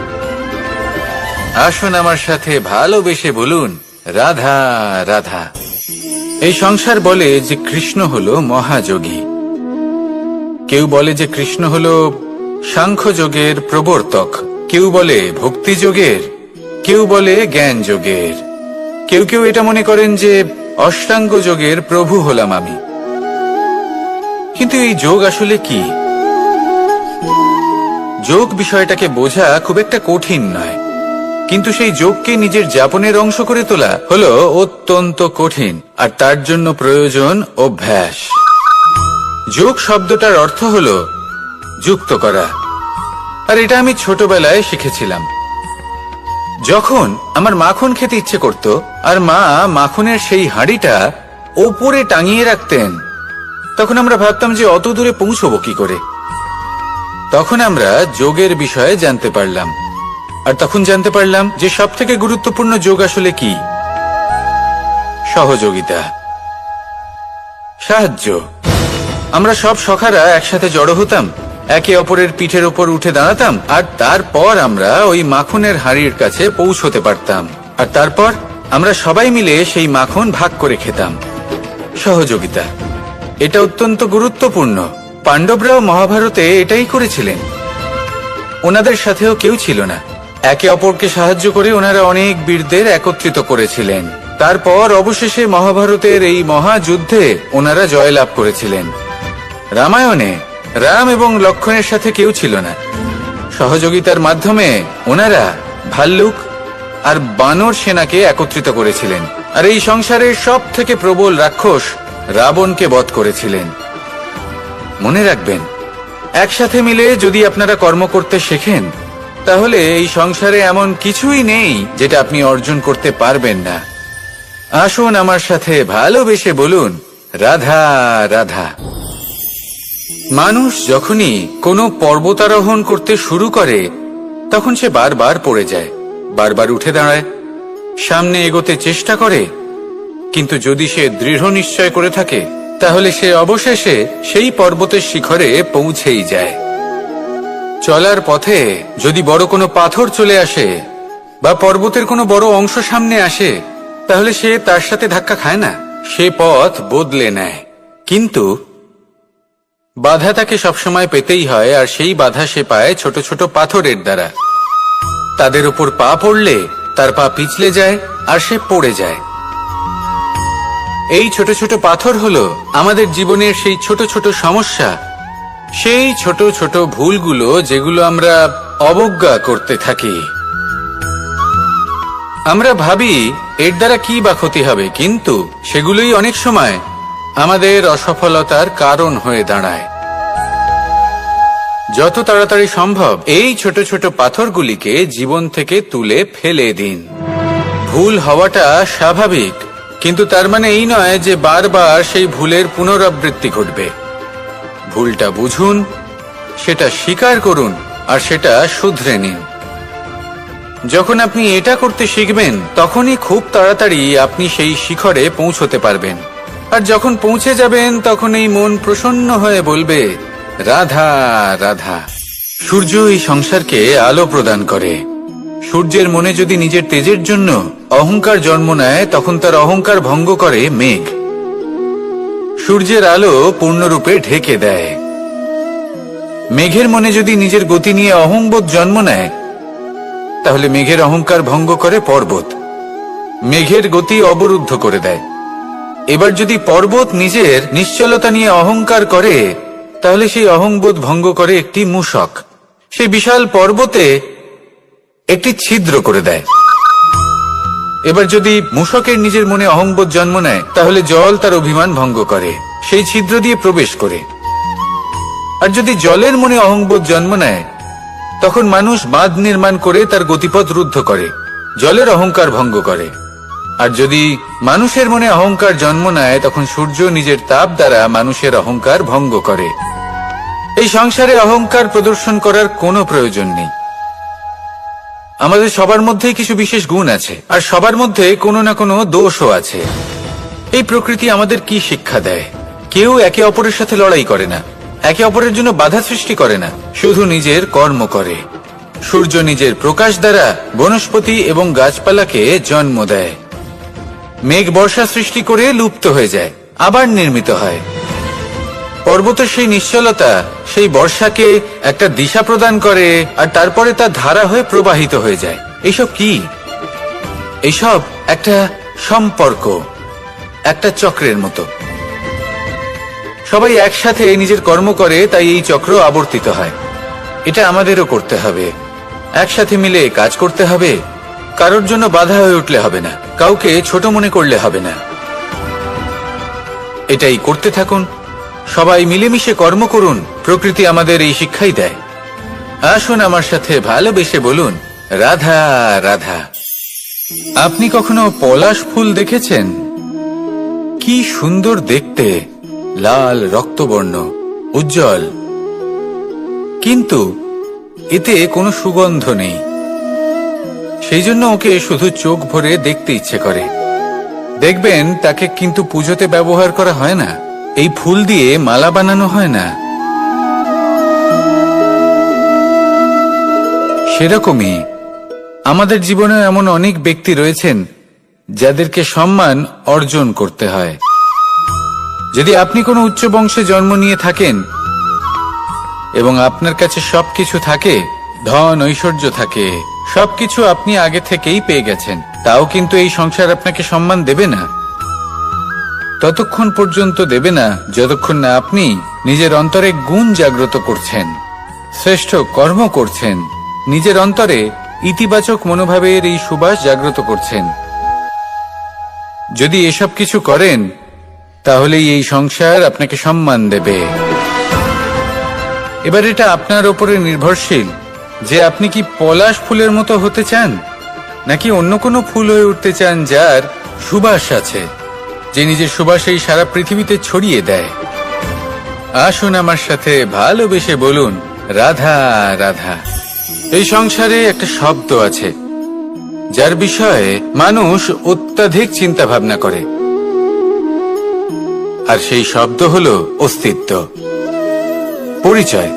আসুন আমার সাথে ভালোবেসে বলুন, রাধা রাধা। এই সংসার বলে যে কৃষ্ণ হলো মহাযোগী। কেউ বলে যে কৃষ্ণ হলো সাংখ্যযোগের প্রবর্তক, কেউ বলে ভক্তিযোগের, কেউ বলে জ্ঞান যোগের, কেউ কেউ এটা মনে করেন যে অষ্টাঙ্গ যোগের প্রভু হলাম আমি। কিন্তু এই যোগ আসলে কি? যোগ বিষয়টাকে বোঝা খুব একটা কঠিন নয়, কিন্তু সেই যোগকে নিজের যাপনের অংশ করে তোলা হলো অত্যন্ত কঠিন, আর তার জন্য প্রয়োজন অভ্যাস। যোগ শব্দটার অর্থ হলো যুক্ত করা, আর এটা আমি ছোটবেলায় শিখেছিলাম। যখন আমার মাখন খেতে ইচ্ছে করত আর মা মাখনের সেই হাঁড়িটা ওপরে টাঙিয়ে রাখতেন, তখন আমরা ভাবতাম যে অত দূরে পৌঁছবো কি করে। তখন আমরা যোগের বিষয়ে জানতে পারলাম, আর তখন জানতে পারলাম যে সবথেকে গুরুত্বপূর্ণ যোগ আসলে কি? সহযোগিতা, সাহায্য। আমরা সব সখারা একসাথে জড়ো হতাম, একে অপরের পিঠের ওপর উঠে দাঁড়াতাম, আর তারপর আমরা ওই মাখনের হাঁড়ির কাছে পৌঁছতে পারতাম, আর তারপর আমরা সবাই মিলে সেই মাখন ভাগ করে খেতাম। সহযোগিতা, এটা অত্যন্ত গুরুত্বপূর্ণ। পাণ্ডবরাও মহাভারতে এটাই করেছিলেন। ওনাদের সাথেও কেউ ছিল না, একে অপরকে সাহায্য করে ওনারা অনেক বীরদের একত্রিত করেছিলেন। তারপর অবশেষে মহাভারতের এই মহাযুদ্ধে ওনারা জয়লাভ করেছিলেন। রামায়ণে রাম এবং লক্ষ্মণের সাথে কেউ ছিল না। সহযোগিতার মাধ্যমে ওনারা ভাল্লুক আর বানর সেনাকে একত্রিত করেছিলেন, আর এই সংসারের সব থেকে প্রবল রাক্ষস রাবণকে বধ করেছিলেন। মনে রাখবেন, একসাথে মিলে যদি আপনারা কর্ম করতে শেখেন, তাহলে এই সংসারে এমন কিছুই নেই যেটা আপনি অর্জন করতে পারবেন না। আসুন আমার সাথে ভালোবেসে বলুন, রাধা রাধা। মানুষ যখনই কোনো পর্বতারোহণ করতে শুরু করে, তখন সে বারবার পড়ে যায়, বারবার উঠে দাঁড়ায়, সামনে এগোতে চেষ্টা করে, কিন্তু যদি সে দৃঢ় নিশ্চয় করে থাকে, তাহলে সে অবশেষে সেই পর্বতের শিখরে পৌঁছেই যায়। চলার পথে যদি বড় কোনো পাথর চলে আসে বা পর্বতের কোনো বড় অংশ সামনে আসে, তাহলে সে তার সাথে ধাক্কা খায় না, সে পথ বদলে নেয়। কিন্তু বাধা তাকে সবসময় পেতেই হয়, আর সেই বাধা সে পায় ছোট ছোট পাথরের দ্বারা। তাদের উপর পা পড়লে তার পা পিছলে যায় আর সে পড়ে যায়। এই ছোট ছোট পাথর হলো আমাদের জীবনের সেই ছোট ছোট সমস্যা, সেই ছোট ছোট ভুলগুলো যেগুলো আমরা অবজ্ঞা করতে থাকি। আমরা ভাবি এর দ্বারা কি বা ক্ষতি হবে, কিন্তু সেগুলোই অনেক সময় আমাদের অসফলতার কারণ হয়ে দাঁড়ায়। যত তাড়াতাড়ি সম্ভব এই ছোট ছোট পাথরগুলিকে জীবন থেকে তুলে ফেলে দিন। ভুল হওয়াটা স্বাভাবিক, কিন্তু তার মানে এই নয় যে বারবার সেই ভুলের পুনরাবৃত্তি ঘটবে। ভুলটা বুঝুন, সেটা স্বীকার করুন, আর সেটা শুধরে নিন। যখন আপনি এটা করতে শিখবেন, তখনই খুব তাড়াতাড়ি আপনি সেই শিখরে পৌঁছতে পারবেন। আর যখন পৌঁছে যাবেন, তখন এই মন প্রসন্ন হয়ে বলবে, রাধা রাধা। সূর্য এই সংসারকে আলো প্রদান করে। সূর্যের মনে যদি নিজের তেজের জন্য অহংকার জন্ম নেয়, তখন তার অহংকার ভঙ্গ করে মেঘ। সূর্যের আলো পূর্ণরূপে ঢেকে দেয়। মেঘের মনে যদি নিজের গতি নিয়ে অহংবোধ জন্ম নেয়, তাহলে মেঘের অহংকার ভঙ্গ করে পর্বত। মেঘের গতি অবরুদ্ধ করে দেয়। এবার যদি পর্বত নিজের নিশ্চলতা নিয়ে অহংকার করে, তাহলে সেই অহংবোধ ভঙ্গ করে একটি মূষক। সেই বিশাল পর্বতে একটি ছিদ্র করে দেয়। এবার যদি মূষকের নিজের মনে অহংবোধ জন্ম নেয়, তাহলে জল তার অভিমান ভঙ্গ করে, সেই ছিদ্র দিয়ে প্রবেশ করে। আর যদি জলের মনে অহংবোধ জন্ম নেয়, তখন মানুষ বাঁধ নির্মাণ করে তার গতিপথ রুদ্ধ করে, জলের অহংকার ভঙ্গ করে। আর যদি মানুষের মনে অহংকার জন্ম নেয়, তখন সূর্য নিজের তাপ দ্বারা মানুষের অহংকার ভঙ্গ করে। এই সংসারে অহংকার প্রদর্শন করার কোনো প্রয়োজন নেই। আমাদের সবার মধ্যেই কিছু বিশেষ গুণ আছে, আর সবার মধ্যে কোনো না কোনো দোষও আছে। এই প্রকৃতি আমাদের কি শিক্ষা দেয়? কেউ একে অপরের সাথে লড়াই করে না, একে অপরের জন্য বাধা সৃষ্টি করে না, শুধু নিজের কর্ম করে। সূর্য নিজের প্রকাশ দ্বারা বনস্পতি এবং গাছপালাকে জন্ম দেয়। মেঘ বর্ষা সৃষ্টি করে লুপ্ত হয়ে যায়, আবার নির্মিত হয়। পর্বতের সেই নিশ্চলতা সেই বর্ষাকে একটা দিশা প্রদান করে, আর তারপরে তা ধারা হয়ে প্রবাহিত হয়ে যায়। এইসব কি? এইসব একটা সম্পর্ক, একটা চক্রের মতো। সবাই একসাথে নিজের কর্ম করে, তাই এই চক্র আবর্তিত হয়। এটা আমাদেরও করতে হবে, একসাথে মিলে কাজ করতে হবে। কারোর জন্য বাধা হয়ে উঠলে হবে না, কাউকে ছোট মনে করলে হবে না। এটাই করতে থাকুন, সবাই মিলেমিশে কর্ম করুন। প্রকৃতি আমাদের এই শিক্ষাই দেয়। আসুন আমার সাথে ভালোবেসে বলুন, রাধা রাধা। আপনি কখনো পলাশ ফুল দেখেছেন? কি সুন্দর দেখতে, লাল রক্তবর্ণ, উজ্জ্বল, কিন্তু এতে কোনো সুগন্ধ নেই। সেই জন্য ওকে শুধু চোখ ভরে দেখতে ইচ্ছে করে। দেখবেন তাকে কিন্তু পুজোতে ব্যবহার করা হয় না, এই ফুল দিয়ে মালা বানানো হয় না। সেরকমই আমাদের জীবনে এমন অনেক ব্যক্তি রয়েছেন যাদেরকে সম্মান অর্জন করতে হয়। যদি আপনি কোনো উচ্চ বংশে জন্ম নিয়ে থাকেন এবং আপনার কাছে সবকিছু থাকে, ধন ঐশ্বর্য থাকে, সবকিছু আপনি আগে থেকেই পেয়ে গেছেন, তাও কিন্তু এই সংসার আপনাকে সম্মান দেবে না। ততক্ষণ পর্যন্ত দেবে না যতক্ষণ না আপনি নিজের অন্তরে গুণ জাগ্রত করছেন, শ্রেষ্ঠ কর্ম করছেন, নিজের অন্তরে ইতিবাচক মনোভাবের এই সুবাস জাগ্রত করছেন। যদি এসব কিছু করেন তাহলেই এই সংসার আপনাকে সম্মান দেবে। এবার এটা আপনার উপরে নির্ভরশীল যে আপনি কি পলাশ ফুলের মতো হতে চান, নাকি অন্য কোনো ফুল হয়ে উঠতে চান যার সুবাস আছে, যে নিজের সুবাস এই সারা পৃথিবীতে ছড়িয়ে দেয়। আসুন আমার সাথে ভালোবেসে বলুন, রাধা রাধা। এই সংসারে একটা শব্দ আছে যার বিষয়ে মানুষ অত্যাধিক চিন্তা ভাবনা করে, আর সেই শব্দ হলো অস্তিত্ব, পরিচয়।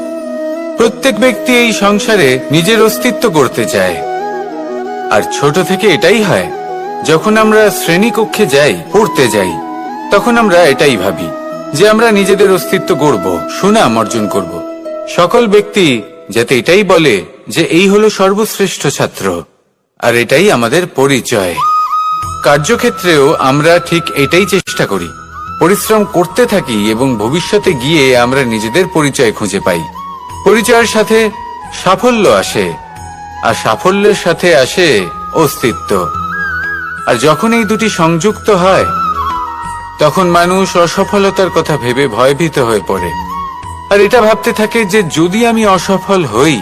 প্রত্যেক ব্যক্তি এই সংসারে নিজের অস্তিত্ব গড়তে চায়, আর ছোট থেকে এটাই হয়। যখন আমরা শ্রেণীকক্ষে যাই, পড়তে যাই, তখন আমরা এটাই ভাবি যে আমরা নিজেদের অস্তিত্ব গড়ব, সুনাম অর্জন করব। সকল ব্যক্তি যাতে এটাই বলে যে এই হলো সর্বশ্রেষ্ঠ ছাত্র, আর এটাই আমাদের পরিচয়। কার্যক্ষেত্রেও আমরা ঠিক এটাই চেষ্টা করি, পরিশ্রম করতে থাকি এবং ভবিষ্যতে গিয়ে আমরা নিজেদের পরিচয় খুঁজে পাই। পরিচয়ের সাথে সাফল্য আসে, আর সাফল্যের সাথে আসে অস্তিত্ব। আর যখন এই দুটি সংযুক্ত হয়, তখন মানুষ অসফলতার কথা ভেবে ভয়ভীত হয়ে পড়ে, আর এটা ভাবতে থাকে যে যদি আমি অসফল হই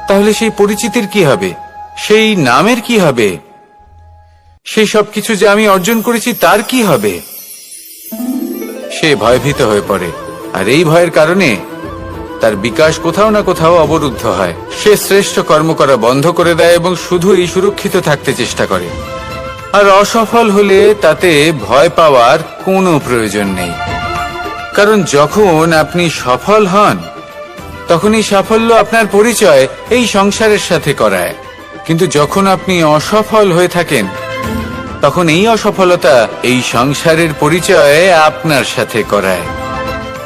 তাহলে সেই পরিচিতির কি হবে, সেই নামের কি হবে, সেই সবকিছু যে আমি অর্জন করেছি তার কি হবে। সে ভয়ভীত হয়ে পড়ে, আর এই ভয়ের কারণে তার বিকাশ কোথাও না কোথাও অবরুদ্ধ হয়। সে শ্রেষ্ঠ কর্ম করা বন্ধ করে দেয় এবং শুধুই সুরক্ষিত থাকতে চেষ্টা করে। আর অসফল হলে তাতে ভয় পাওয়ার কোনো প্রয়োজন নেই, কারণ যখন আপনি সফল হন তখন এই সাফল্য আপনার পরিচয় এই সংসারের সাথে করায়। কিন্তু যখন আপনি অসফল হয়ে থাকেন তখন এই অসফলতা এই সংসারের পরিচয় আপনার সাথে করায়,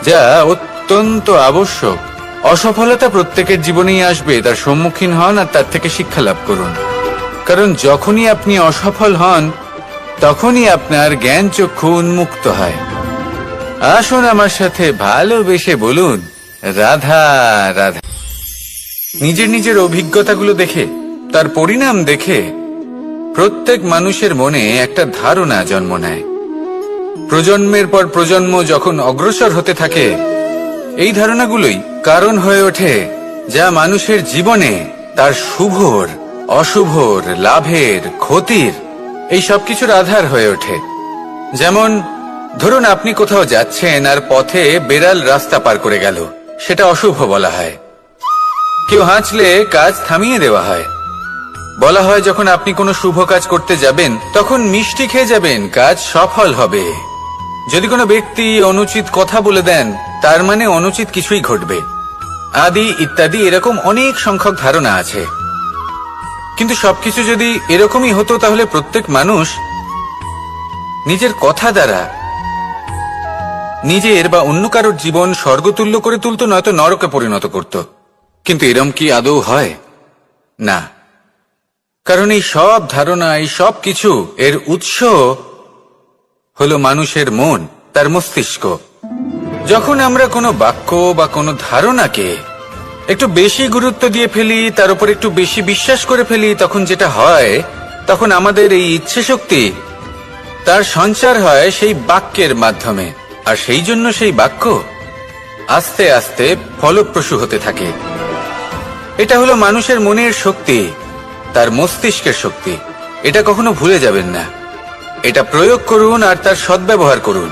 যা অত্যন্ত আবশ্যক। অসফলতা প্রত্যেকের জীবনেই আসবে, তার সম্মুখীন হন আর তার থেকে শিক্ষা লাভ করুন। কারণ যখনই আপনি অসফল হন তখনই আপনার জ্ঞান চক্ষু উন্মুক্ত হয়। আসুন আমার সাথে ভালোবেসে বলুন, রাধা রাধা। নিজের নিজের অভিজ্ঞতাগুলো দেখে, তার পরিণাম দেখে প্রত্যেক মানুষের মনে একটা ধারণা জন্ম নেয়। প্রজন্মের পর প্রজন্ম যখন অগ্রসর হতে থাকে, এই ধারণাগুলোই কারণ হয়ে ওঠে যা মানুষের জীবনে তার শুভর, অশুভর, লাভের, ক্ষতির এই সবকিছুর আধার হয়ে ওঠে। যেমন ধরুন আপনি কোথাও যাচ্ছেন আর পথে বেড়াল রাস্তা পার করে গেল, সেটা অশুভ বলা হয়। কেউ হাঁচলে কাজ থামিয়ে দেওয়া হয়। বলা হয় যখন আপনি কোনো শুভ কাজ করতে যাবেন তখন মিষ্টি খেয়ে যাবেন, কাজ সফল হবে। যদি কোনো ব্যক্তি অনুচিত কথা বলে দেন তার মানে অনুচিত কিছুই ঘটবে, আদি ইত্যাদি এরকম অনেক সংখ্যক ধারণা আছে। কিন্তু সবকিছু যদি এরকমই হতো তাহলে প্রত্যেক মানুষ নিজের কথা দ্বারা নিজের বা অন্য কারোর জীবন স্বর্গতুল্য করে তুলত, নয়তো নরকে পরিণত করত। কিন্তু এরম কি আদৌ হয়? না, কারণ এই সব ধারণা, এই সব কিছু এর উৎস হলো মানুষের মন, তার মস্তিষ্ক। যখন আমরা কোনো বাক্য বা কোনো ধারণাকে একটু বেশি গুরুত্ব দিয়ে ফেলি, তার উপর একটু বেশি বিশ্বাস করে ফেলি, তখন যেটা হয়, তখন আমাদের এই ইচ্ছে শক্তি তার সঞ্চার হয় সেই বাক্যের মাধ্যমে, আর সেই জন্য সেই বাক্য আস্তে আস্তে ফলপ্রসূ হতে থাকে। এটা হলো মানুষের মনের শক্তি, তার মস্তিষ্কের শক্তি। এটা কখনো ভুলে যাবেন না। এটা প্রয়োগ করুন আর তার সদ্ব্যবহার করুন।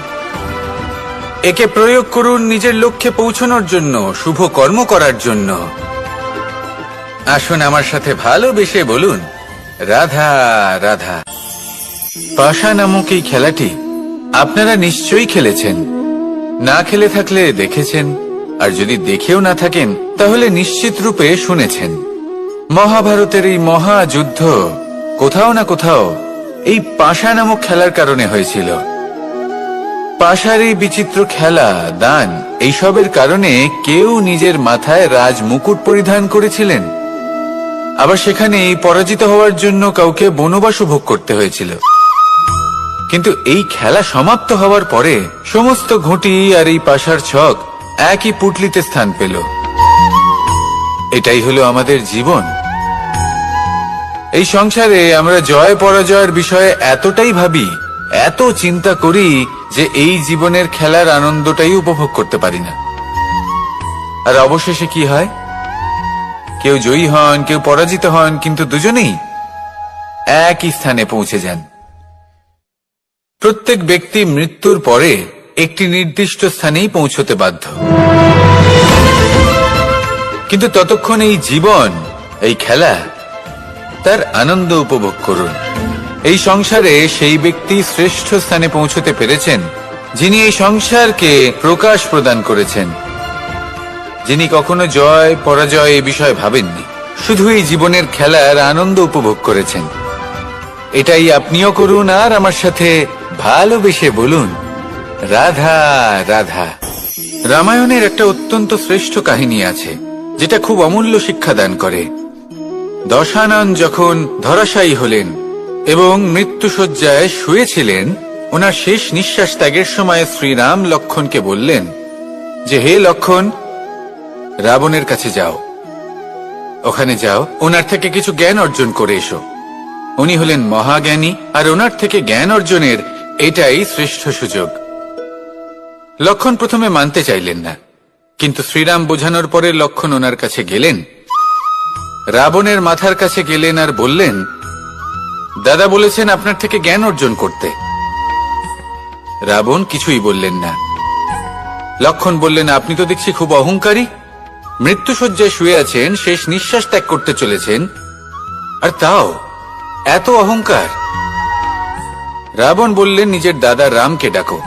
একে প্রয়োগ করুন নিজের লক্ষ্যে পৌঁছানোর জন্য, শুভ কর্ম করার জন্য। আসুন আমার সাথে ভালোবেসে বলুন, রাধা রাধা। পাশা নামক এই খেলাটি আপনারা নিশ্চয়ই খেলেছেন। না খেলে থাকলে দেখেছেন, আর যদি দেখেও না থাকেন তাহলে নিশ্চিত রূপে শুনেছেন। মহাভারতের এই মহাযুদ্ধ কোথাও না কোথাও এই পাশা নামক খেলার কারণে হয়েছিল। পাশার এই বিচিত্র খেলা, দান, এইসবের কারণে কেউ নিজের মাথায় রাজ মুকুট পরিধান করেছিলেন, আবার সেখানে পরাজিত হওয়ার জন্য কাউকে বনবাসও ভোগ করতে হয়েছিল। কিন্তু এই খেলা সমাপ্ত হওয়ার পরে সমস্ত ঘুঁটি আর এই পাশার ছক একই পুটলিতে স্থান পেল। এটাই হলো আমাদের জীবন। এই সংসারে আমরা জয় পরাজয়ের বিষয়ে এতটাই ভাবি, এত চিন্তা করি যে এই জীবনের খেলার আনন্দটাই উপভোগ করতে পারি না। আর অবশেষে কি হয়? কেউ জয়ী হন, কেউ পরাজিত হন, কিন্তু দুজনেই একই স্থানে পৌঁছে যান। প্রত্যেক ব্যক্তি মৃত্যুর পরে একটি নির্দিষ্ট স্থানেই পৌঁছতে বাধ্য, কিন্তু ততক্ষণ এই জীবন, এই খেলা, তার আনন্দ উপভোগ করুন। এই সংসারে সেই ব্যক্তি শ্রেষ্ঠ স্থানে পৌঁছতে পেরেছেন যিনি এই সংসারকে প্রকাশ প্রদান করেছেন, যিনি কখনো জয় পরাজয় এই বিষয়ে ভাবেননি, শুধু এই জীবনের খেলার আনন্দ উপভোগ করেছেন। এটাই আপনিও করুন আর আমার সাথে ভালোবেসে বলুন, রাধা রাধা। রামায়ণের একটা অত্যন্ত শ্রেষ্ঠ কাহিনী আছে যেটা খুব অমূল্য শিক্ষাদান করে। দশানন যখন ধরাশায়ী হলেন এবং মৃত্যুশয্যায় শুয়েছিলেন, ওনার শেষ নিঃশ্বাস ত্যাগের সময় শ্রীরাম লক্ষ্মণকে বললেন যে, হে লক্ষ্মণ, রাবণের কাছে যাও, ওখানে যাও, ওনার থেকে কিছু জ্ঞান অর্জন করে এসো। উনি হলেন মহাজ্ঞানী, আর ওনার থেকে জ্ঞান অর্জনের এটাই শ্রেষ্ঠ সুযোগ। লক্ষ্মণ প্রথমে মানতে চাইলেন না, কিন্তু শ্রীরাম বোঝানোর পরে লক্ষ্মণ ওনার কাছে গেলেন, রাবণের মাথার কাছে গেলেন আর বললেন, দাদা বলেছেন আপনার থেকে জ্ঞান অর্জন করতে। রাবণ কিছুই বললেন না। লক্ষ্মণ বললেন, আপনি তো দেখছি খুব অহংকারী, মৃত্যুশয্যায় শুয়ে আছেন, শেষ নিঃশ্বাস ত্যাগ করতে চলেছেন, আর তাও এত অহংকার। রাবণ বললেন, নিজের দাদা রামকে ডাকো।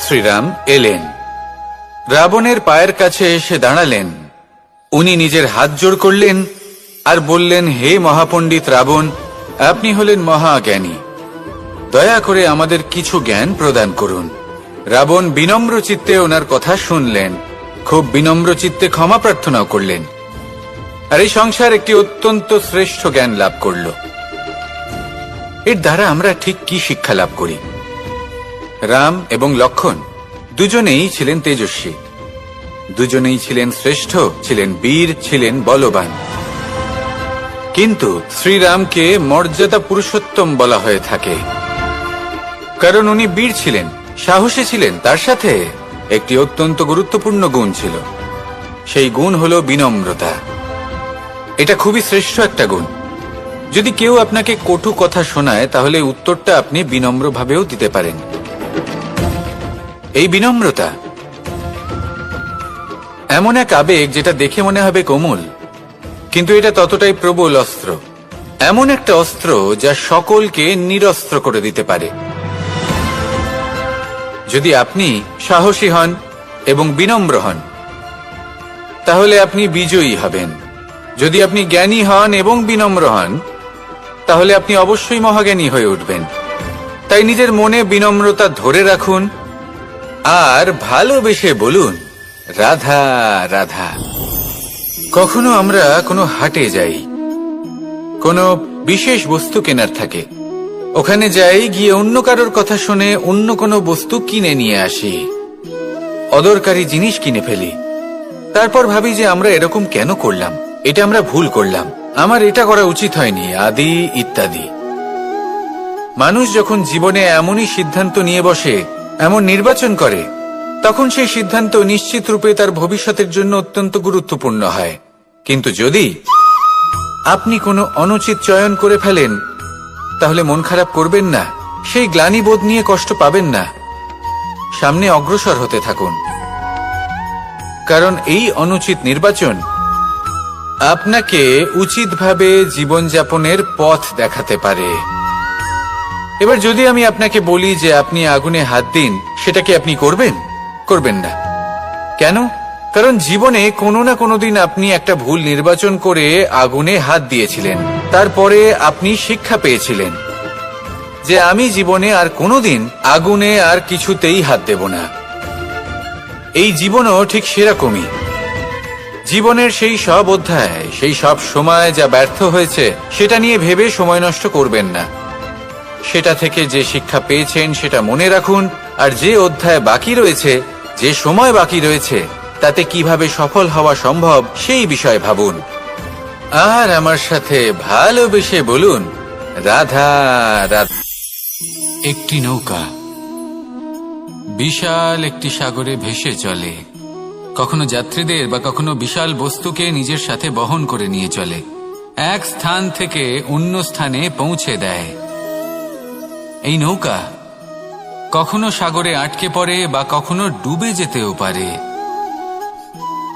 শ্রীরাম এলেন, রাবণের পায়ের কাছে এসে দাঁড়ালেন। উনি নিজের হাত জোড় করলেন আর বললেন, হে মহাপণ্ডিত রাবণ, আপনি হলেন মহাজ্ঞানী, দয়া করে আমাদের কিছু জ্ঞান প্রদান করুন। রাবণ বিনম্র চিত্তে ওনার কথা শুনলেন, খুব বিনম্র চিত্তে ক্ষমা প্রার্থনাও করলেন, আর এই সংসার একটি অত্যন্ত শ্রেষ্ঠ জ্ঞান লাভ করল। এর দ্বারা আমরা ঠিক কি শিক্ষা লাভ করি? রাম এবং লক্ষ্মণ দুজনেই ছিলেন তেজস্বী, দুজনেই ছিলেন শ্রেষ্ঠ, ছিলেন বীর, ছিলেন বলবান। কিন্তু শ্রীরামকে মর্যাদা পুরুষোত্তম বলা হয়ে থাকে, কারণ উনি বীর ছিলেন, সাহসী ছিলেন, তার সাথে একটি অত্যন্ত গুরুত্বপূর্ণ গুণ ছিল। সেই গুণ হলো বিনম্রতা। এটা খুবই শ্রেষ্ঠ একটা গুণ। যদি কেউ আপনাকে কটু কথা শোনায়, তাহলে উত্তরটা আপনি বিনম্রভাবেও দিতে পারেন। এই বিনম্রতা এমন এক আবেগ যেটা দেখে মনে হবে কোমল, কিন্তু এটা ততটাই প্রবল অস্ত্র, এমন একটা অস্ত্র যা সকলকে নিরস্ত্র করে দিতে পারে। যদি আপনি সাহসী হন এবং বিনম্র হন, তাহলে আপনি বিজয়ী হবেন। যদি আপনি জ্ঞানী হন এবং বিনম্র হন, তাহলে আপনি অবশ্যই মহাজ্ঞানী হয়ে উঠবেন। তাই নিজের মনে বিনম্রতা ধরে রাখুন আর ভালোবেসে বলুন, রাধা রাধা। কখনো আমরা কোনো হাটে যাই, কোনো বিশেষ বস্তু কেনার থাকে, ওখানে যাই, গিয়ে অন্য কারোর কথা শুনে অন্য কোনো বস্তু কিনে নিয়ে আসি। অদরকারি জিনিস কিনে ফেলি। তারপর ভাবি যে আমরা এরকম কেন করলাম, এটা আমরা ভুল করলাম, আমার এটা করা উচিত হয়নি, আদি ইত্যাদি। মানুষ যখন জীবনে এমনই সিদ্ধান্ত নিয়ে বসে, এমন নির্বাচন করে, তখন সেই সিদ্ধান্ত নিশ্চিত রূপে তার ভবিষ্যতের জন্য অত্যন্ত গুরুত্বপূর্ণ হয়। কিন্তু যদি আপনি কোনো অনুচিত চয়ন করে ফেলেন, তাহলে মন খারাপ করবেন না, সেই গ্লানিবোধ নিয়ে কষ্ট পাবেন না, সামনে অগ্রসর হতে থাকুন। কারণ এই অনুচিত নির্বাচন আপনাকে উচিতভাবে জীবনযাপনের পথ দেখাতে পারে। এবার যদি আমি আপনাকে বলি যে আপনি আগুনে হাত দিন, সেটা কি আপনি করবেন? করবেন না। কেন? কারণ জীবনে কোনো না কোনো দিন আপনি একটা ভুল নির্বাচন করে আগুনে হাত দিয়েছিলেন। তারপরে আপনি শিক্ষা পেয়েছিলেন যে আমি জীবনে আর কোনোদিন আগুনে আর কিছুতেই হাত দেব না। এই জীবনও ঠিক সেরকমই। জীবনের সেই সব অধ্যায়, সেই সব সময় যা ব্যর্থ হয়েছে, সেটা নিয়ে ভেবে সময় নষ্ট করবেন না। সেটা থেকে যে শিক্ষা পেয়েছেন সেটা মনে রাখুন, আর যে অধ্যায় বাকি রয়েছে, যে সময় বাকি রয়েছে, তাতে কিভাবে সফল হওয়া সম্ভব সেই বিষয়ে ভাবুন। আর আমার সাথে ভালোবেসে বলুন, রাধা রাধা। একটি নৌকা বিশাল একটি সাগরে ভেসে চলে, কখনো যাত্রীদের বা কখনো বিশাল বস্তুকে নিজের সাথে বহন করে নিয়ে চলে, এক স্থান থেকে অন্য স্থানে পৌঁছে দেয়। এই নৌকা কখনো সাগরে আটকে পড়ে বা কখনো ডুবে যেতেও পারে,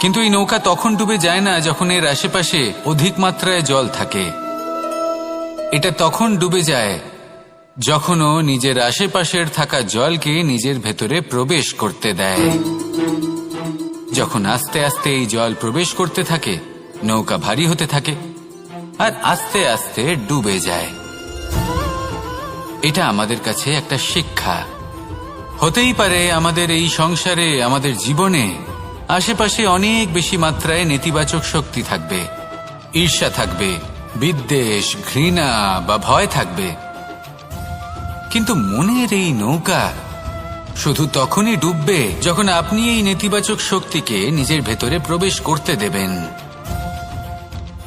কিন্তু এই নৌকা তখন ডুবে যায় না যখন এর আশেপাশে অধিক মাত্রায় জল থাকে। এটা তখন ডুবে যায় যখন ও নিজের আশেপাশের থাকা জলকে নিজের ভেতরে প্রবেশ করতে দেয়। যখন আস্তে আস্তে এই জল প্রবেশ করতে থাকে, নৌকা ভারী হতে থাকে আর আস্তে আস্তে ডুবে যায়। এটা আমাদের কাছে একটা শিক্ষা। হতেই পারে আমাদের এই সংসারে, আমাদের জীবনে আশেপাশে অনেক বেশি মাত্রায় নেতিবাচক শক্তি থাকবে, ঈর্ষা থাকবে, বিদ্বেষ, ঘৃণা বা ভয় থাকবে, কিন্তু মনের এই নৌকা শুধু তখনই ডুববে যখন আপনি এই নেতিবাচক শক্তিকে নিজের ভেতরে প্রবেশ করতে দেবেন।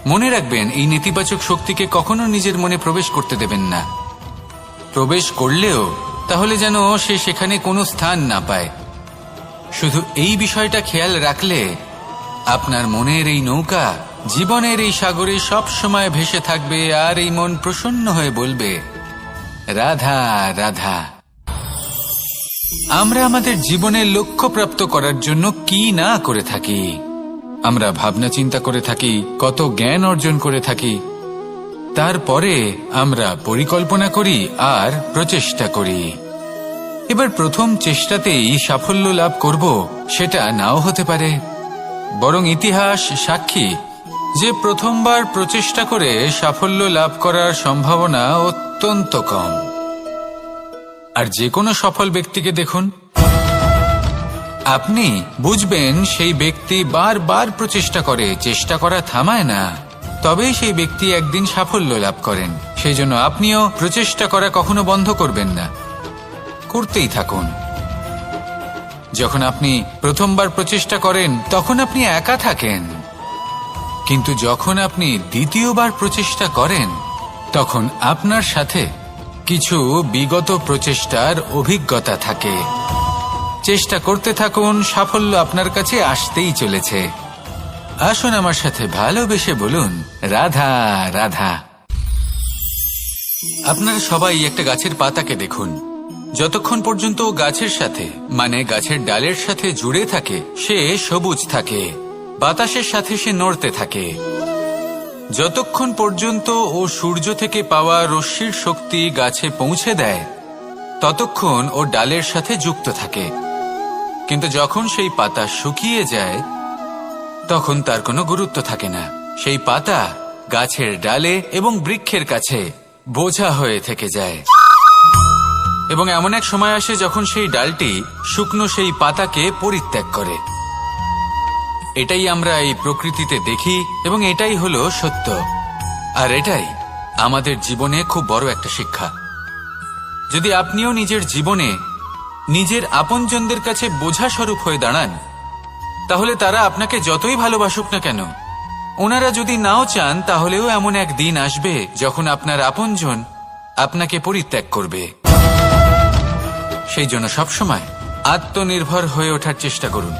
মনে রাখবেন, এই নেতিবাচক শক্তিকে কখনো নিজের মনে প্রবেশ করতে দেবেন না। প্রবেশ করলেও তাহলে যেন সে সেখানে কোনো স্থান না পায়। শুধু এই বিষয়টা খেয়াল রাখলে আপনার মনের এই নৌকা জীবনের এই সাগরে সব সময় ভেসে থাকবে, আর এই মন প্রসন্ন হয়ে বলবে, রাধা রাধা। আমরা আমাদের জীবনের লক্ষ্য প্রাপ্ত করার জন্য কি না করে থাকি। আমরা ভাবনা চিন্তা করে থাকি, কত জ্ঞান অর্জন করে থাকি, তারপরে আমরা পরিকল্পনা করি আর প্রচেষ্টা করি। এবার প্রথম চেষ্টাতেই সাফল্য লাভ করব সেটা নাও হতে পারে, বরং ইতিহাস সাক্ষী যে প্রথমবার প্রচেষ্টা করে সাফল্য লাভ করার সম্ভাবনা অত্যন্ত কম। আর যে কোনো সফল ব্যক্তিকে দেখুন, আপনি বুঝবেন সেই ব্যক্তি বারবার প্রচেষ্টা করে, চেষ্টা করা থামায় না, তবেই সেই ব্যক্তি একদিন সাফল্য লাভ করেন। সেই জন্য আপনিও প্রচেষ্টা করা কখনো বন্ধ করবেন না, করতেই থাকুন। যখন আপনি প্রথমবার প্রচেষ্টা করেন তখন আপনি একা থাকেন, কিন্তু যখন আপনি দ্বিতীয়বার প্রচেষ্টা করেন তখন আপনার সাথে কিছু বিগত প্রচেষ্টার অভিজ্ঞতা থাকে। চেষ্টা করতে থাকুন, সাফল্য আপনার কাছে আসতেই চলেছে। আসুন আমার সাথে ভালোবেসে বলুন, রাধা রাধা। আপনারা সবাই একটা গাছের পাতাকে দেখুন, যতক্ষণ পর্যন্ত গাছের সাথে, মানে গাছের ডালের সাথে জুড়ে থাকে, সে সবুজ থাকে, বাতাসের সাথে সে নড়তে থাকে। যতক্ষণ পর্যন্ত ও সূর্য থেকে পাওয়া রশ্মির শক্তি গাছে পৌঁছে দেয়, ততক্ষণ ও ডালের সাথে যুক্ত থাকে। কিন্তু যখন সেই পাতা শুকিয়ে যায়, তখন তার কোনো গুরুত্ব থাকে না। সেই পাতা গাছের ডালে এবং বৃক্ষের কাছে বোঝা হয়ে থেকে যায়। এবং এমন এক সময় আসে যখন সেই ডালটি শুকনো সেই পাতাকে পরিত্যাগ করে। এটাই আমরা এই প্রকৃতিতে দেখি এবং এটাই হলো সত্য। আর এটাই আমাদের জীবনে খুব বড় একটা শিক্ষা। যদি আপনিও নিজের জীবনে নিজের আপনজনদের কাছে বোঝা স্বরূপ হয়ে দাঁড়ান, তাহলে তারা আপনাকে যতই ভালোবাসুক না কেন, ওনারা যদি নাও চান তাহলেও এমন এক দিন আসবে যখন আপনার আপনজন আপনাকে পরিত্যাগ করবে। সেই জন্য সবসময় আত্মনির্ভর হয়ে ওঠার চেষ্টা করুন,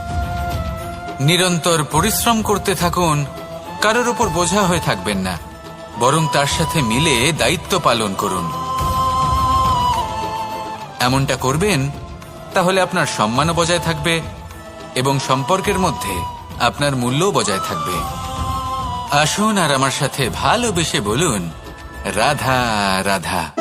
নিরন্তর পরিশ্রম করতে থাকুন, কারোর উপর বোঝা হয়ে থাকবেন না, বরং তার সাথে মিলে দায়িত্ব পালন করুন। এমনটা করবেন তাহলে আপনার সম্মানও বজায় থাকবে এবং সম্পর্কের মধ্যে আপনার মূল্যও বজায় থাকবে। আসুন আর আমার সাথে ভালোবেসে বলুন, রাধা রাধা।